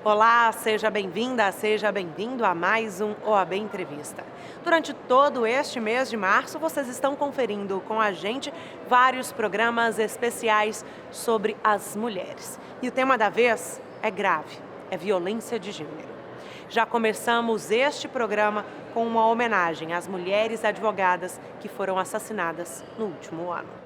Olá, seja bem-vinda, seja bem-vindo a mais um OAB Entrevista. Durante todo este mês de março, vocês estão conferindo com a gente vários programas especiais sobre as mulheres. E o tema da vez é grave, é violência de gênero. Já começamos este programa com uma homenagem às mulheres advogadas que foram assassinadas no último ano.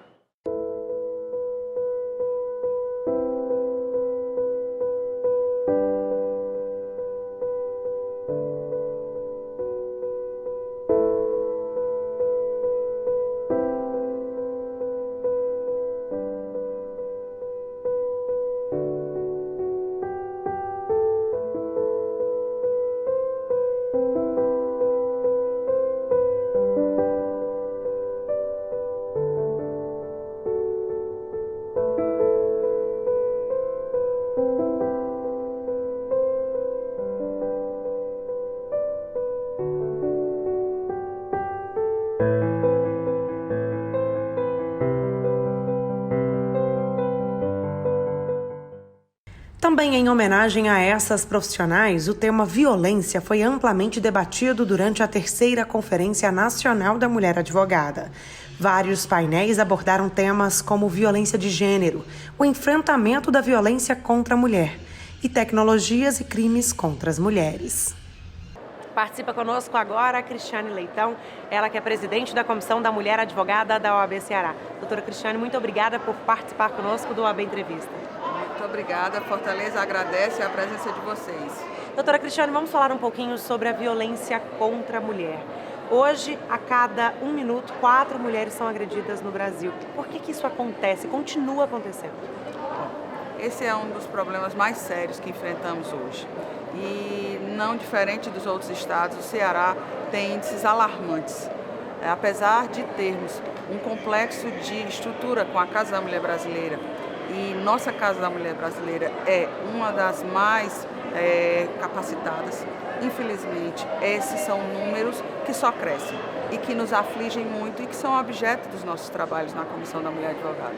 Também em homenagem a essas profissionais, o tema violência foi amplamente debatido durante a terceira Conferência Nacional da Mulher Advogada. Vários painéis abordaram temas como violência de gênero, o enfrentamento da violência contra a mulher e tecnologias e crimes contra as mulheres. Participa conosco agora a Cristiane Leitão, ela que é presidente da Comissão da Mulher Advogada da OAB Ceará. Doutora Cristiane, muito obrigada por participar conosco do OAB Entrevista. Muito obrigada, Fortaleza agradece a presença de vocês. Doutora Cristiane, vamos falar um pouquinho sobre a violência contra a mulher. Hoje, a cada 1 minuto, 4 mulheres são agredidas no Brasil. Por que isso acontece? Continua acontecendo? Esse é um dos problemas mais sérios que enfrentamos hoje. E não diferente dos outros estados, o Ceará tem índices alarmantes. Apesar de termos um complexo de estrutura com a Casa da Mulher Brasileira, e nossa Casa da Mulher Brasileira é uma das mais capacitadas. Infelizmente, esses são números que só crescem e que nos afligem muito e que são objeto dos nossos trabalhos na Comissão da Mulher Advogada.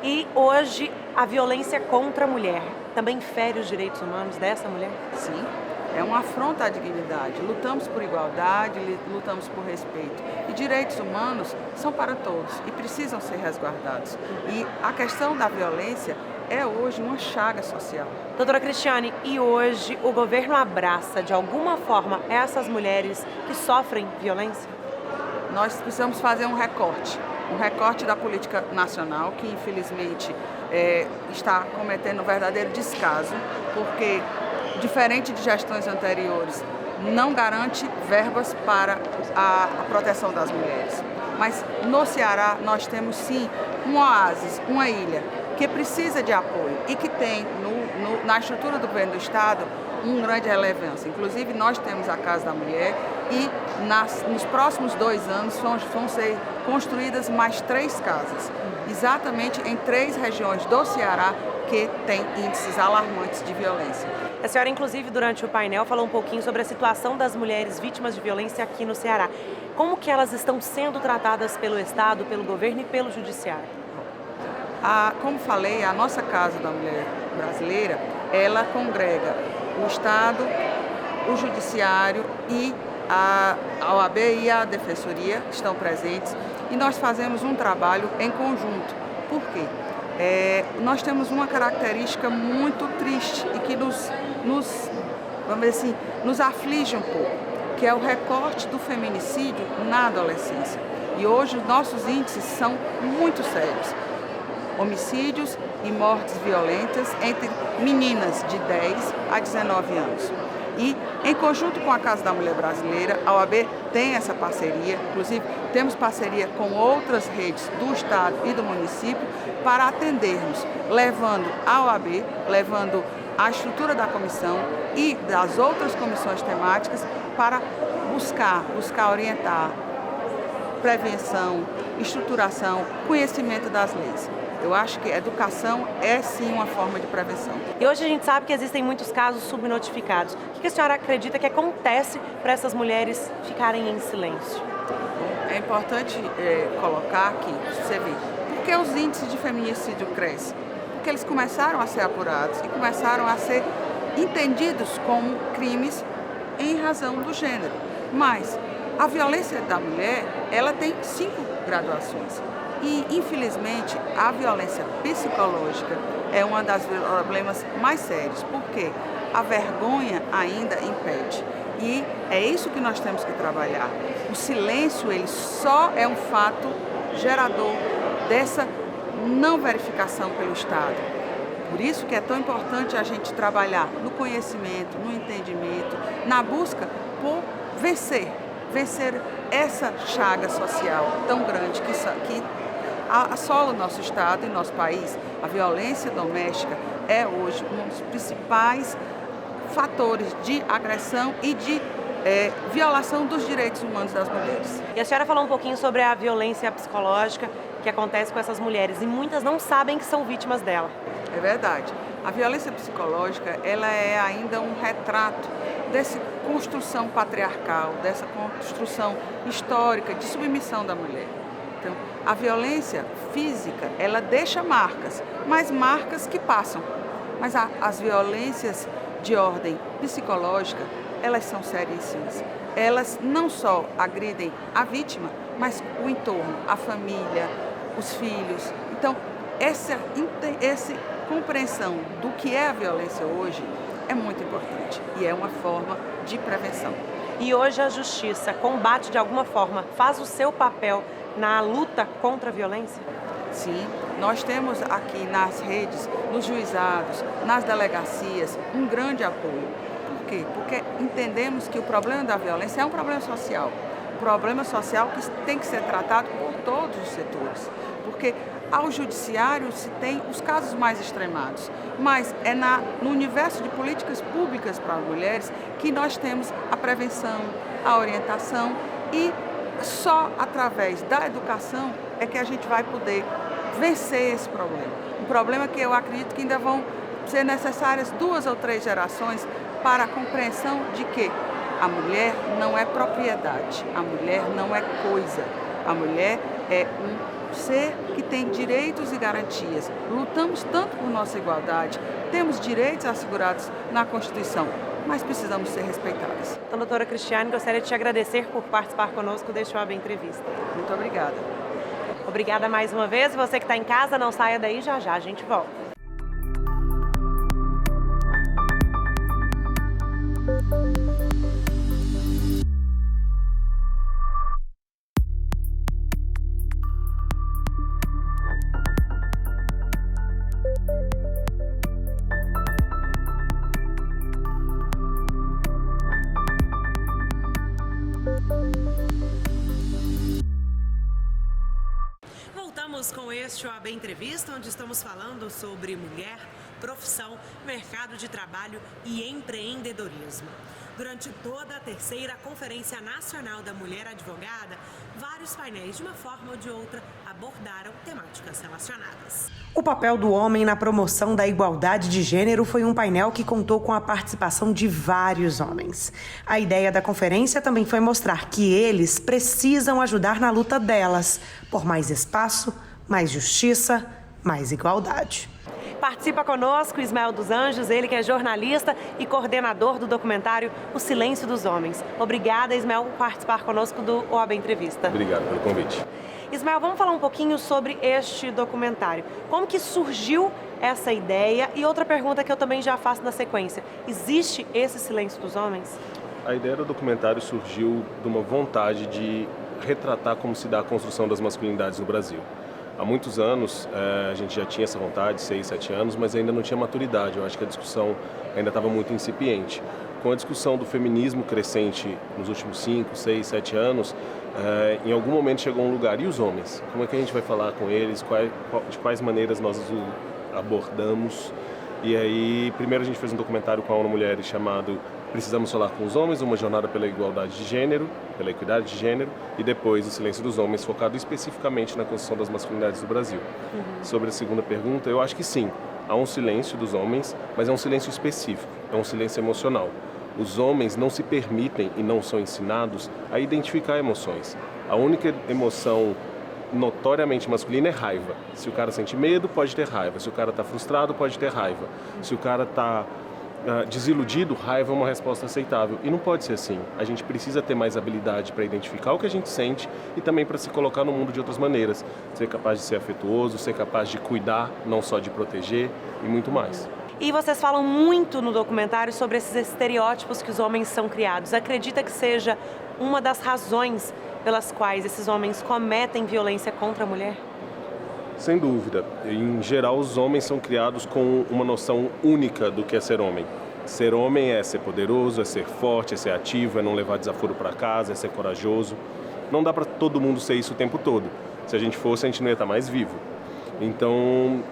E hoje, a violência contra a mulher também fere os direitos humanos dessa mulher? Sim. É uma afronta à dignidade. Lutamos por igualdade, lutamos por respeito. E direitos humanos são para todos e precisam ser resguardados. E a questão da violência é hoje uma chaga social. Doutora Cristiane, e hoje o governo abraça de alguma forma essas mulheres que sofrem violência? Nós precisamos fazer um recorte da política nacional, que infelizmente está cometendo um verdadeiro descaso, porque diferente de gestões anteriores, não garante verbas para a proteção das mulheres. Mas no Ceará nós temos sim um oásis, uma ilha, que precisa de apoio e que tem na estrutura do governo do Estado uma grande relevância. Inclusive nós temos a Casa da Mulher e nos próximos 2 anos vão ser construídas mais 3 casas, exatamente em 3 regiões do Ceará que tem índices alarmantes de violência. A senhora, inclusive, durante o painel, falou um pouquinho sobre a situação das mulheres vítimas de violência aqui no Ceará. Como que elas estão sendo tratadas pelo Estado, pelo governo e pelo Judiciário? Como falei, a nossa Casa da Mulher Brasileira, ela congrega o Estado, o Judiciário e a OAB e a Defensoria estão presentes e nós fazemos um trabalho em conjunto. Por quê? Nós temos uma característica muito triste e que vamos dizer assim, nos aflige um pouco, que é o recorte do feminicídio na adolescência. E hoje os nossos índices são muito sérios. Homicídios e mortes violentas entre meninas de 10 a 19 anos. E, em conjunto com a Casa da Mulher Brasileira, a OAB tem essa parceria, inclusive temos parceria com outras redes do Estado e do município para atendermos, levando a OAB, levando a estrutura da comissão e das outras comissões temáticas para buscar orientar prevenção, estruturação, conhecimento das leis. Eu acho que educação é sim uma forma de prevenção. E hoje a gente sabe que existem muitos casos subnotificados. O que a senhora acredita que acontece para essas mulheres ficarem em silêncio? É importante colocar aqui, você vê, por que os índices de feminicídio crescem? Porque eles começaram a ser apurados e começaram a ser entendidos como crimes em razão do gênero. Mas a violência da mulher, ela tem 5 graduações. E, infelizmente, a violência psicológica é um dos problemas mais sérios. Por quê? A vergonha ainda impede. E é isso que nós temos que trabalhar. O silêncio, ele só é um fato gerador dessa não verificação pelo Estado. Por isso que é tão importante a gente trabalhar no conhecimento, no entendimento, na busca por vencer essa chaga social tão grande que assola o nosso Estado e nosso país. A violência doméstica é hoje um dos principais fatores de agressão e de violação dos direitos humanos das mulheres. E a senhora falou um pouquinho sobre a violência psicológica que acontece com essas mulheres e muitas não sabem que são vítimas dela. É verdade. A violência psicológica, ela é ainda um retrato dessa construção patriarcal, dessa construção histórica de submissão da mulher. Então, a violência física, ela deixa marcas, mas marcas que passam. Mas as violências de ordem psicológica, elas são seríssimas. Elas não só agridem a vítima, mas o entorno, a família, os filhos. Então, essa compreensão do que é a violência hoje é muito importante e é uma forma de prevenção. E hoje a justiça combate de alguma forma, faz o seu papel na luta contra a violência? Sim, nós temos aqui nas redes, nos juizados, nas delegacias, um grande apoio. Por quê? Porque entendemos que o problema da violência é um problema social. Um problema social que tem que ser tratado por todos os setores. Porque ao judiciário se tem os casos mais extremados, mas é no universo de políticas públicas para as mulheres que nós temos a prevenção, a orientação e só através da educação é que a gente vai poder vencer esse problema. Um problema que eu acredito que ainda vão ser necessárias 2 ou 3 gerações para a compreensão de que a mulher não é propriedade, a mulher não é coisa, a mulher é um ser que tem direitos e garantias. Lutamos tanto por nossa igualdade, temos direitos assegurados na Constituição, mas precisamos ser respeitadas. Então, doutora Cristiane, gostaria de te agradecer por participar conosco deste OAB Entrevista. Muito obrigada. Obrigada mais uma vez. Você que está em casa, não saia daí, já já a gente volta. Voltamos com este OAB Entrevista, onde estamos falando sobre mulher, profissão, mercado de trabalho e empreendedorismo. Durante toda a 3ª Conferência Nacional da Mulher Advogada, vários painéis, de uma forma ou de outra, abordaram temáticas relacionadas. O papel do homem na promoção da igualdade de gênero foi um painel que contou com a participação de vários homens. A ideia da conferência também foi mostrar que eles precisam ajudar na luta delas, por mais espaço, mais justiça, mais igualdade. Participa conosco Ismael dos Anjos, ele que é jornalista e coordenador do documentário O Silêncio dos Homens. Obrigada, Ismael, por participar conosco do OAB Entrevista. Obrigado pelo convite. Ismael, vamos falar um pouquinho sobre este documentário. Como que surgiu essa ideia? E outra pergunta que eu também já faço na sequência. Existe esse silêncio dos homens? A ideia do documentário surgiu de uma vontade de retratar como se dá a construção das masculinidades no Brasil. Há muitos anos a gente já tinha essa vontade, 6, 7 anos, mas ainda não tinha maturidade. Eu acho que a discussão ainda estava muito incipiente. Com a discussão do feminismo crescente nos últimos 5, 6, 7 anos, em algum momento chegou um lugar. E os homens? Como é que a gente vai falar com eles? De quais maneiras nós os abordamos? E aí, primeiro a gente fez um documentário com a ONU Mulheres chamado Precisamos Falar com os Homens, uma jornada pela igualdade de gênero, pela equidade de gênero, e depois O Silêncio dos Homens, focado especificamente na construção das masculinidades do Brasil. Sobre a segunda pergunta, eu acho que sim, há um silêncio dos homens, mas é um silêncio específico, é um silêncio emocional. Os homens não se permitem e não são ensinados a identificar emoções. A única emoção notoriamente masculina é raiva. Se o cara sente medo, pode ter raiva. Se o cara está frustrado, pode ter raiva. Se o cara está desiludido, raiva é uma resposta aceitável. E não pode ser assim. A gente precisa ter mais habilidade para identificar o que a gente sente e também para se colocar no mundo de outras maneiras. Ser capaz de ser afetuoso, ser capaz de cuidar, não só de proteger e muito mais. E vocês falam muito no documentário sobre esses estereótipos que os homens são criados. Acredita que seja uma das razões pelas quais esses homens cometem violência contra a mulher? Sem dúvida. Em geral, os homens são criados com uma noção única do que é ser homem. Ser homem é ser poderoso, é ser forte, é ser ativo, é não levar desaforo para casa, é ser corajoso. Não dá para todo mundo ser isso o tempo todo. Se a gente fosse, a gente não ia estar mais vivo. Então,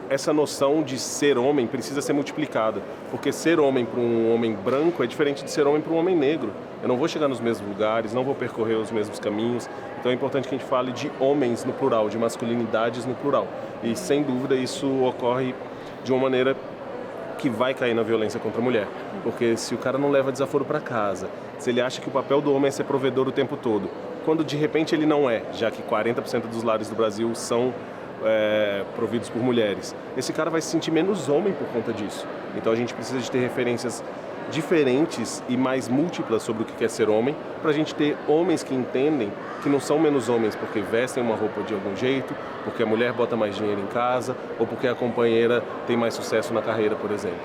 essa noção de ser homem precisa ser multiplicada, porque ser homem para um homem branco é diferente de ser homem para um homem negro. Eu não vou chegar nos mesmos lugares, não vou percorrer os mesmos caminhos, então é importante que a gente fale de homens no plural, de masculinidades no plural. E sem dúvida isso ocorre de uma maneira que vai cair na violência contra a mulher, porque se o cara não leva desaforo para casa, se ele acha que o papel do homem é ser provedor o tempo todo, quando de repente ele não é, já que 40% dos lares do Brasil são providos por mulheres. Esse cara vai se sentir menos homem por conta disso. Então a gente precisa de ter referências diferentes e mais múltiplas sobre o que é ser homem, para a gente ter homens que entendem que não são menos homens porque vestem uma roupa de algum jeito, porque a mulher bota mais dinheiro em casa ou porque a companheira tem mais sucesso na carreira, por exemplo.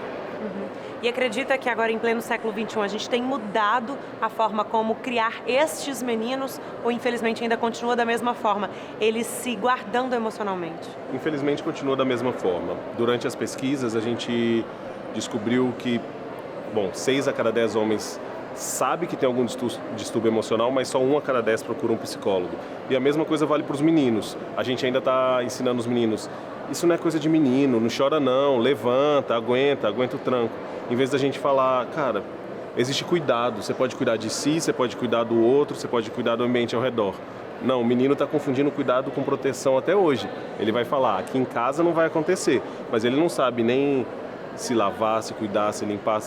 E acredita que agora, em pleno século XXI, a gente tem mudado a forma como criar estes meninos ou, infelizmente, ainda continua da mesma forma, eles se guardando emocionalmente? Infelizmente, continua da mesma forma. Durante as pesquisas, a gente descobriu que, 6 a cada 10 homens sabe que tem algum distúrbio emocional, mas só 1 a cada 10 procura um psicólogo. E a mesma coisa vale para os meninos. A gente ainda está ensinando os meninos. Isso não é coisa de menino, não chora não, levanta, aguenta o tranco. Em vez da gente falar, cara, existe cuidado, você pode cuidar de si, você pode cuidar do outro, você pode cuidar do ambiente ao redor. Não, o menino está confundindo cuidado com proteção até hoje. Ele vai falar, aqui em casa não vai acontecer, mas ele não sabe nem se lavar, se cuidar, se limpar,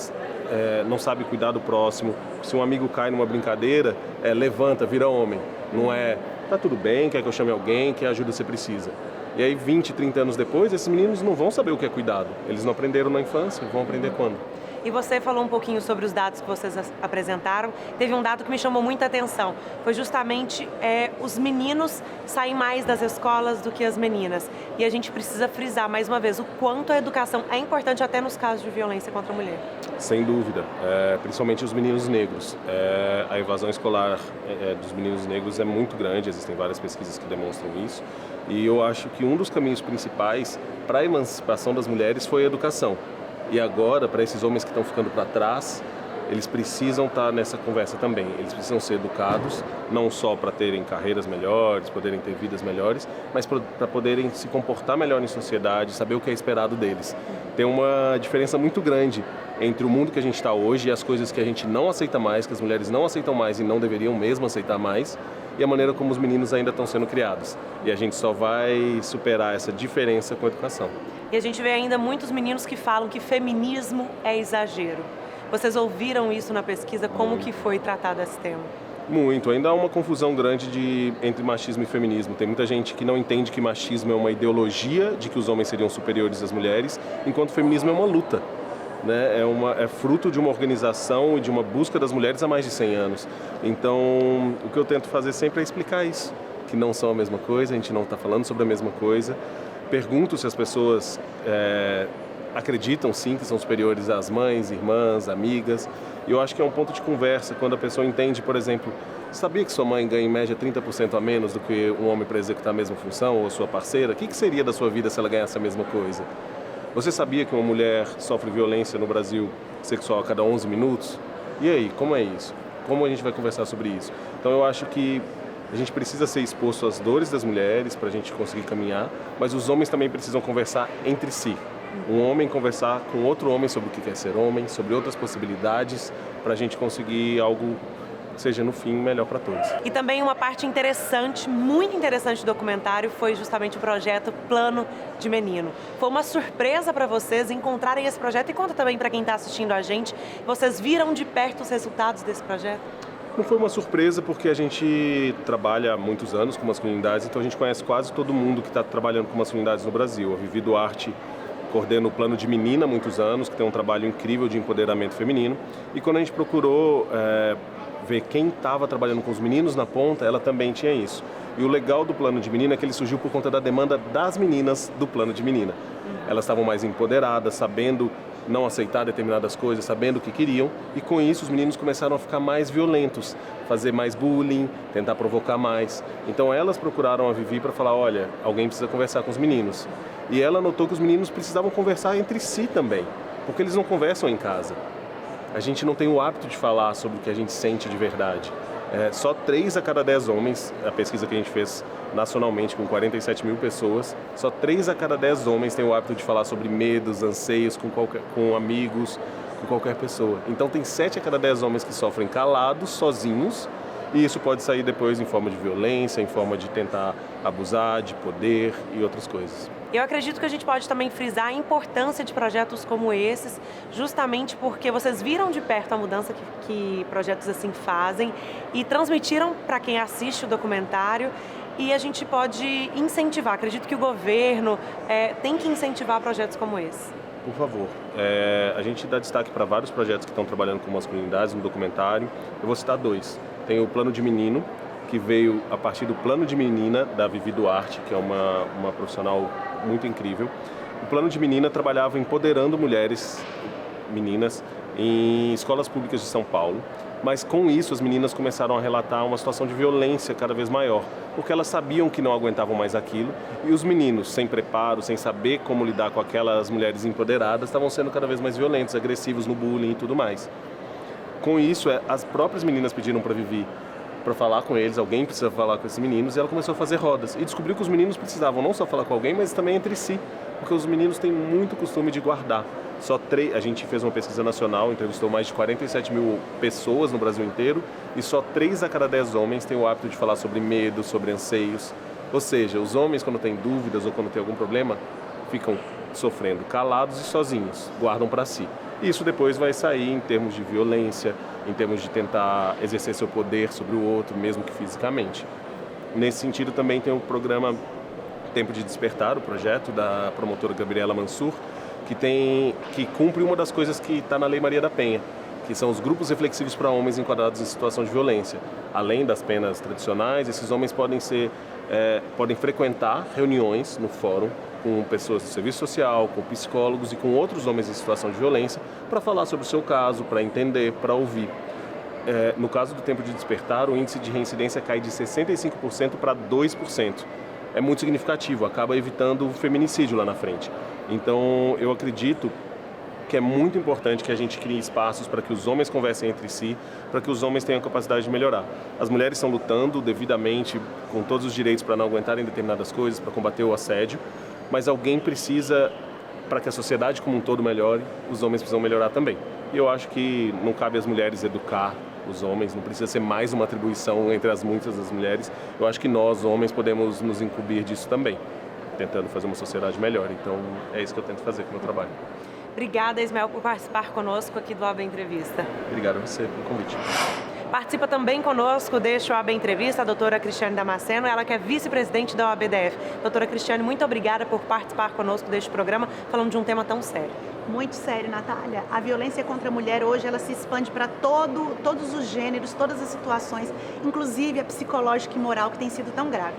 não sabe cuidar do próximo. Se um amigo cai numa brincadeira, levanta, vira homem. Não é, tá tudo bem, quer que eu chame alguém, quer ajuda você precisa. E aí 20, 30 anos depois, esses meninos não vão saber o que é cuidado. Eles não aprenderam na infância, vão aprender quando? E você falou um pouquinho sobre os dados que vocês apresentaram. Teve um dado que me chamou muita atenção. Foi justamente os meninos saem mais das escolas do que as meninas. E a gente precisa frisar mais uma vez o quanto a educação é importante até nos casos de violência contra a mulher. Sem dúvida, principalmente os meninos negros. A evasão escolar dos meninos negros é muito grande, existem várias pesquisas que demonstram isso. E eu acho que um dos caminhos principais para a emancipação das mulheres foi a educação. E agora, para esses homens que estão ficando para trás, eles precisam estar nessa conversa também. Eles precisam ser educados, não só para terem carreiras melhores, poderem ter vidas melhores, mas para poderem se comportar melhor em sociedade, saber o que é esperado deles. Tem uma diferença muito grande entre o mundo que a gente está hoje e as coisas que a gente não aceita mais, que as mulheres não aceitam mais e não deveriam mesmo aceitar mais, e a maneira como os meninos ainda estão sendo criados. E a gente só vai superar essa diferença com a educação. E a gente vê ainda muitos meninos que falam que feminismo é exagero. Vocês ouviram isso na pesquisa? Como que foi tratado esse tema? Muito. Ainda há uma confusão grande entre machismo e feminismo. Tem muita gente que não entende que machismo é uma ideologia de que os homens seriam superiores às mulheres, enquanto feminismo é uma luta. Né? É fruto de uma organização e de uma busca das mulheres há mais de 100 anos. Então, o que eu tento fazer sempre é explicar isso, que não são a mesma coisa, a gente não está falando sobre a mesma coisa. Pergunto se as pessoas acreditam sim que são superiores às mães, irmãs, amigas. E eu acho que é um ponto de conversa quando a pessoa entende, por exemplo, sabia que sua mãe ganha em média 30% a menos do que um homem para executar a mesma função, ou sua parceira? O que seria da sua vida se ela ganhasse a mesma coisa? Você sabia que uma mulher sofre violência no Brasil sexual a cada 11 minutos? E aí, como é isso? Como a gente vai conversar sobre isso? Então eu acho que a gente precisa ser exposto às dores das mulheres para a gente conseguir caminhar, mas os homens também precisam conversar entre si. Um homem conversar com outro homem sobre o que é ser homem, sobre outras possibilidades, para a gente conseguir algo que seja, no fim, melhor para todos. E também uma parte interessante, muito interessante do documentário, foi justamente o projeto Plano de Menino. Foi uma surpresa para vocês encontrarem esse projeto, e conta também para quem está assistindo a gente, vocês viram de perto os resultados desse projeto? Não foi uma surpresa porque a gente trabalha há muitos anos com masculinidades, então a gente conhece quase todo mundo que está trabalhando com masculinidades no Brasil. A Vivi Duarte coordeno o Plano de Menina há muitos anos, que tem um trabalho incrível de empoderamento feminino. E quando a gente procurou ver quem estava trabalhando com os meninos na ponta, ela também tinha isso. E o legal do Plano de Menina é que ele surgiu por conta da demanda das meninas do Plano de Menina. Elas estavam mais empoderadas, sabendo não aceitar determinadas coisas, sabendo o que queriam, e com isso os meninos começaram a ficar mais violentos, fazer mais bullying, tentar provocar mais. Então elas procuraram a Vivi para falar, olha, alguém precisa conversar com os meninos. E ela notou que os meninos precisavam conversar entre si também, porque eles não conversam em casa. A gente não tem o hábito de falar sobre o que a gente sente de verdade. Só 3 a cada 10 homens, a pesquisa que a gente fez nacionalmente com 47 mil pessoas, só 3 a cada 10 homens têm o hábito de falar sobre medos, anseios com amigos, com qualquer pessoa. Então tem 7 a cada 10 homens que sofrem calados, sozinhos, e isso pode sair depois em forma de violência, em forma de tentar abusar, de poder e outras coisas. Eu acredito que a gente pode também frisar a importância de projetos como esses, justamente porque vocês viram de perto a mudança que projetos assim fazem e transmitiram para quem assiste o documentário, e a gente pode incentivar. Acredito que o governo tem que incentivar projetos como esse. Por favor. A gente dá destaque para vários projetos que estão trabalhando com masculinidades no documentário. Eu vou citar 2. Tem o Plano de Menino, que veio a partir do Plano de Menina da Vivi Duarte, que é uma profissional muito incrível. O Plano de Menina trabalhava empoderando mulheres, meninas, em escolas públicas de São Paulo, mas com isso as meninas começaram a relatar uma situação de violência cada vez maior, porque elas sabiam que não aguentavam mais aquilo, e os meninos, sem preparo, sem saber como lidar com aquelas mulheres empoderadas, estavam sendo cada vez mais violentos, agressivos no bullying e tudo mais. Com isso, as próprias meninas pediram para Vivi para falar com eles, alguém precisa falar com esses meninos, e ela começou a fazer rodas. E descobriu que os meninos precisavam não só falar com alguém, mas também entre si, porque os meninos têm muito costume de guardar. A gente fez uma pesquisa nacional, entrevistou mais de 47 mil pessoas no Brasil inteiro, e só 3 a cada 10 homens têm o hábito de falar sobre medo, sobre anseios. Ou seja, os homens, quando têm dúvidas ou quando têm algum problema, ficam sofrendo calados e sozinhos, guardam para si. Isso depois vai sair em termos de violência, em termos de tentar exercer seu poder sobre o outro, mesmo que fisicamente. Nesse sentido, também tem o programa Tempo de Despertar, o projeto da promotora Gabriela Mansur, que cumpre uma das coisas que está na Lei Maria da Penha, que são os grupos reflexivos para homens enquadrados em situação de violência. Além das penas tradicionais, esses homens podem frequentar reuniões no fórum com pessoas do serviço social, com psicólogos e com outros homens em situação de violência para falar sobre o seu caso, para entender, para ouvir. No caso do Tempo de Despertar, o índice de reincidência cai de 65% para 2%. É muito significativo, acaba evitando o feminicídio lá na frente. Então, eu acredito que é muito importante que a gente crie espaços para que os homens conversem entre si, para que os homens tenham a capacidade de melhorar. As mulheres estão lutando devidamente, com todos os direitos para não aguentarem determinadas coisas, para combater o assédio, mas alguém precisa, para que a sociedade como um todo melhore, os homens precisam melhorar também. E eu acho que não cabe às mulheres educar os homens, não precisa ser mais uma atribuição entre as muitas das mulheres. Eu acho que nós, homens, podemos nos incumbir disso também, tentando fazer uma sociedade melhor. Então, é isso que eu tento fazer com o meu trabalho. Obrigada, Ismael, por participar conosco aqui do AB Entrevista. Obrigado a você pelo convite. Participa também conosco deste OAB Entrevista a doutora Cristiane Damasceno, ela que é vice-presidente da OABDF. Doutora Cristiane, muito obrigada por participar conosco deste programa, falando de um tema tão sério. Muito sério, Natália. A violência contra a mulher hoje ela se expande para todos os gêneros, todas as situações, inclusive a psicológica e moral que tem sido tão grave.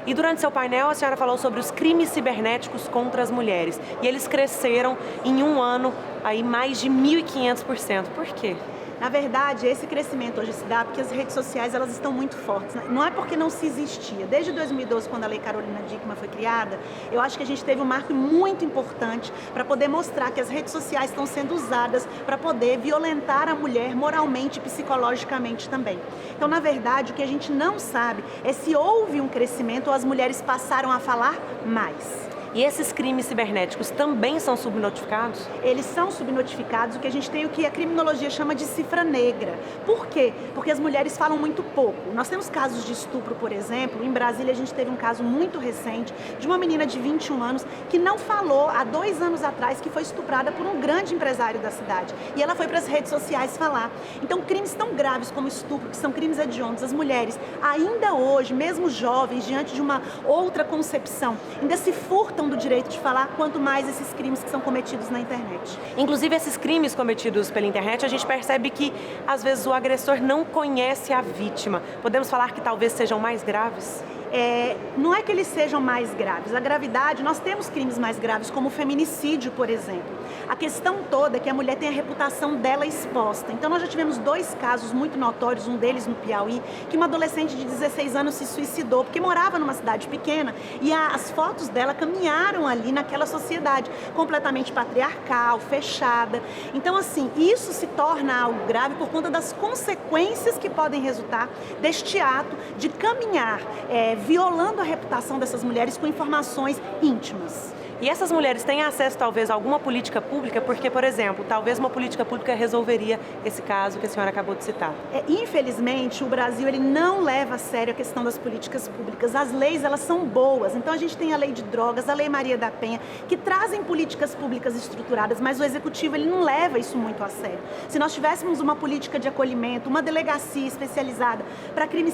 E durante seu painel, a senhora falou sobre os crimes cibernéticos contra as mulheres. E eles cresceram em um ano aí mais de 1.500%. Por quê? Na verdade, esse crescimento hoje se dá porque as redes sociais elas estão muito fortes. Não é porque não se existia. Desde 2012, quando a Lei Carolina Dickmann foi criada, eu acho que a gente teve um marco muito importante para poder mostrar que as redes sociais estão sendo usadas para poder violentar a mulher moralmente e psicologicamente também. Então, na verdade, o que a gente não sabe é se houve um crescimento ou as mulheres passaram a falar mais. E esses crimes cibernéticos também são subnotificados? Eles são subnotificados, o que a gente tem o que a criminologia chama de cifra negra. Por quê? Porque as mulheres falam muito pouco. Nós temos casos de estupro, por exemplo. Em Brasília a gente teve um caso muito recente de uma menina de 21 anos que não falou há 2 anos atrás que foi estuprada por um grande empresário da cidade. E ela foi para as redes sociais falar. Então, crimes tão graves como estupro, que são crimes hediondos, as mulheres, ainda hoje, mesmo jovens, diante de uma outra concepção, ainda se furtam usam do direito de falar, quanto mais esses crimes que são cometidos na internet. Inclusive, esses crimes cometidos pela internet, a gente percebe que, às vezes, o agressor não conhece a vítima. Podemos falar que talvez sejam mais graves? Não é que eles sejam mais graves. A gravidade, nós temos crimes mais graves, como o feminicídio, por exemplo. A questão toda é que a mulher tem a reputação dela exposta. Então, nós já tivemos 2 casos muito notórios, um deles no Piauí, que uma adolescente de 16 anos se suicidou, porque morava numa cidade pequena e as fotos dela caminharam ali naquela sociedade, completamente patriarcal, fechada. Então, assim, isso se torna algo grave por conta das consequências que podem resultar deste ato de caminhar, violando a reputação dessas mulheres com informações íntimas. E essas mulheres têm acesso, talvez, a alguma política pública? Porque, por exemplo, talvez uma política pública resolveria esse caso que a senhora acabou de citar. Infelizmente, o Brasil ele não leva a sério a questão das políticas públicas. As leis, elas são boas. Então, a gente tem a lei de drogas, a lei Maria da Penha, que trazem políticas públicas estruturadas, mas o executivo ele não leva isso muito a sério. Se nós tivéssemos uma política de acolhimento, uma delegacia especializada para crimes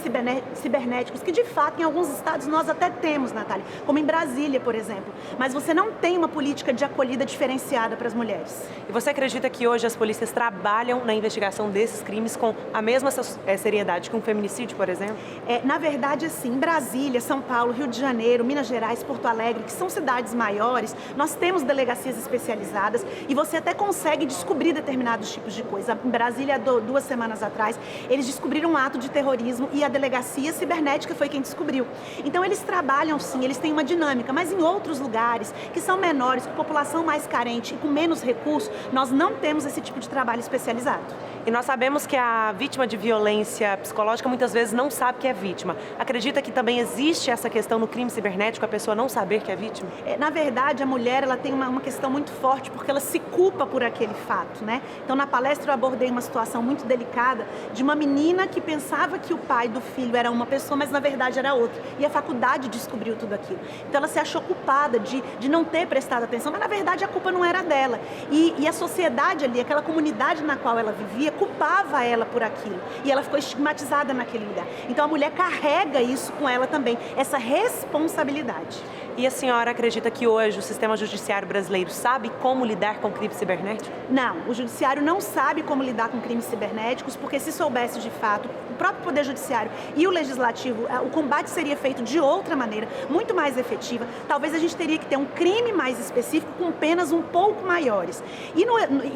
cibernéticos, que de fato em alguns estados nós até temos, Natália, como em Brasília, por exemplo, mas você não tem uma política de acolhida diferenciada para as mulheres. E você acredita que hoje as polícias trabalham na investigação desses crimes com a mesma seriedade que um feminicídio, por exemplo? Na verdade, assim, em Brasília, São Paulo, Rio de Janeiro, Minas Gerais, Porto Alegre, que são cidades maiores, nós temos delegacias especializadas e você até consegue descobrir determinados tipos de coisa. Em Brasília, 2 semanas atrás, eles descobriram um ato de terrorismo e a delegacia cibernética foi quem descobriu. Então, eles trabalham sim, eles têm uma dinâmica, mas em outros lugares, que são menores, com população mais carente e com menos recursos, nós não temos esse tipo de trabalho especializado. E nós sabemos que a vítima de violência psicológica muitas vezes não sabe que é vítima. Acredita que também existe essa questão no crime cibernético, a pessoa não saber que é vítima? Na verdade, a mulher ela tem uma questão muito forte porque ela se culpa por aquele fato, né? Então, na palestra eu abordei uma situação muito delicada de uma menina que pensava que o pai do filho era uma pessoa, mas na verdade era outra. E a faculdade descobriu tudo aquilo. Então, ela se achou culpada de não ter prestado atenção, mas na verdade a culpa não era dela. E a sociedade ali, aquela comunidade na qual ela vivia, culpava ela por aquilo. E ela ficou estigmatizada naquele lugar. Então a mulher carrega isso com ela também, essa responsabilidade. E a senhora acredita que hoje o sistema judiciário brasileiro sabe como lidar com crime cibernético? Não, o judiciário não sabe como lidar com crimes cibernéticos, porque se soubesse de fato, o próprio Poder Judiciário e o Legislativo, o combate seria feito de outra maneira, muito mais efetiva. Talvez a gente teria que ter um crime mais específico com penas um pouco maiores. E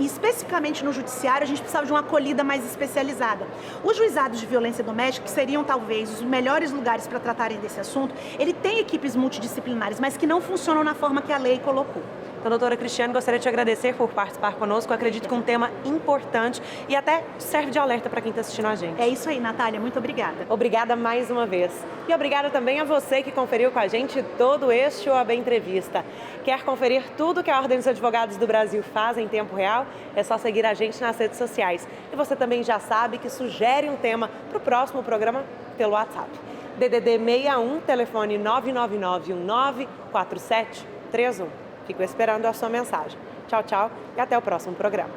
especificamente no judiciário, a gente precisava de uma acolhida mais especializada. Os juizados de violência doméstica, que seriam talvez os melhores lugares para tratarem desse assunto, ele tem equipes multidisciplinares, mas que não funcionam na forma que a lei colocou. Então, doutora Cristiane, gostaria de te agradecer por participar conosco. Eu acredito que é um tema importante e até serve de alerta para quem está assistindo a gente. É isso aí, Natália. Muito obrigada. Obrigada mais uma vez. E obrigada também a você que conferiu com a gente todo este OAB Entrevista. Quer conferir tudo que a Ordem dos Advogados do Brasil faz em tempo real? É só seguir a gente nas redes sociais. E você também já sabe que sugere um tema para o próximo programa pelo WhatsApp. DDD 61, telefone 999194731. Fico esperando a sua mensagem. Tchau, tchau e até o próximo programa.